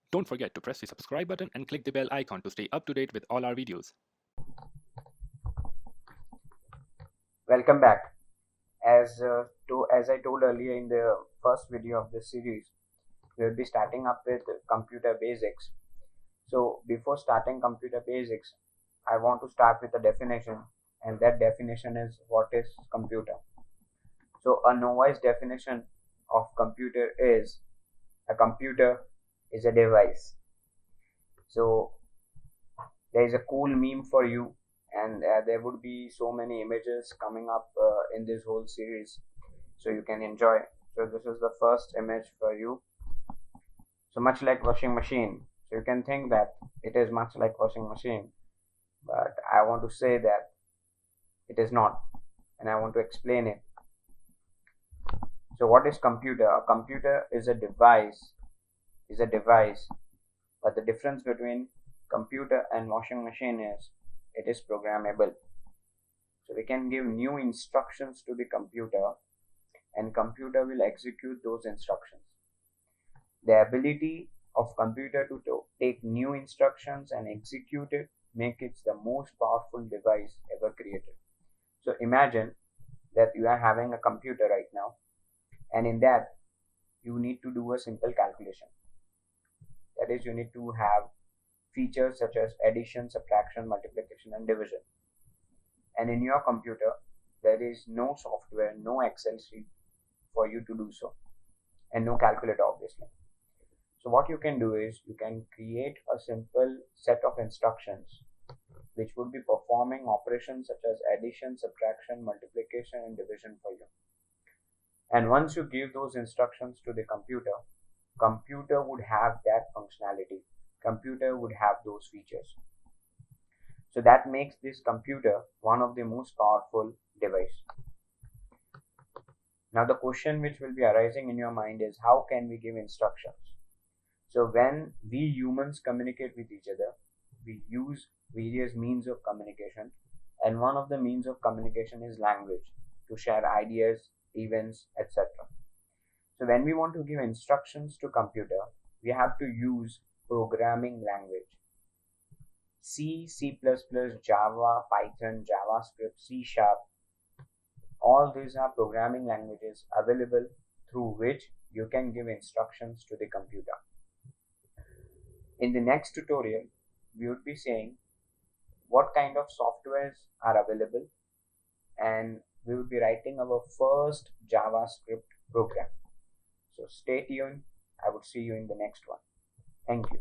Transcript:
Don't forget to press the subscribe button and click the bell icon to stay up to date with all our videos. Welcome back. As I told earlier in the first video of this series, we will be starting up with computer basics. So before starting computer basics, I want to start with a definition, and that definition is what is computer. So a novice definition of computer is a computer is a device. So there is a cool meme for you, and there would be so many images coming up in this whole series, so you can enjoy. So this is the first image for you. So much like washing machine, so you can think that it is much like washing machine, but I want to say that it is not, and I want to explain it. So what is computer? A computer is a device, but the difference between computer and washing machine is it is programmable. So we can give new instructions to the computer, and computer will execute those instructions. The ability of computer to take new instructions and execute it make it the most powerful device ever created. So imagine that you are having a computer right now, and in that you need to do a simple calculation. That is, you need to have features such as addition, subtraction, multiplication, and division. And in your computer, there is no software, no Excel sheet for you to do so, and no calculator, obviously. So what you can do is you can create a simple set of instructions which would be performing operations such as addition, subtraction, multiplication, and division for you. And once you give those instructions to the computer would have that functionality. Computer would have those features. So that makes this computer one of the most powerful device. Now the question which will be arising in your mind is, how can we give instructions? So when we humans communicate with each other, we use various means of communication, and one of the means of communication is language, to share ideas, events, etc. So when we want to give instructions to computer, we have to use programming language. C, C++, Java, Python, JavaScript, C#, all these are programming languages available through which you can give instructions to the computer. In the next tutorial, we would be saying what kind of softwares are available, and we will be writing our first JavaScript program. So stay tuned. I would see you in the next one. Thank you.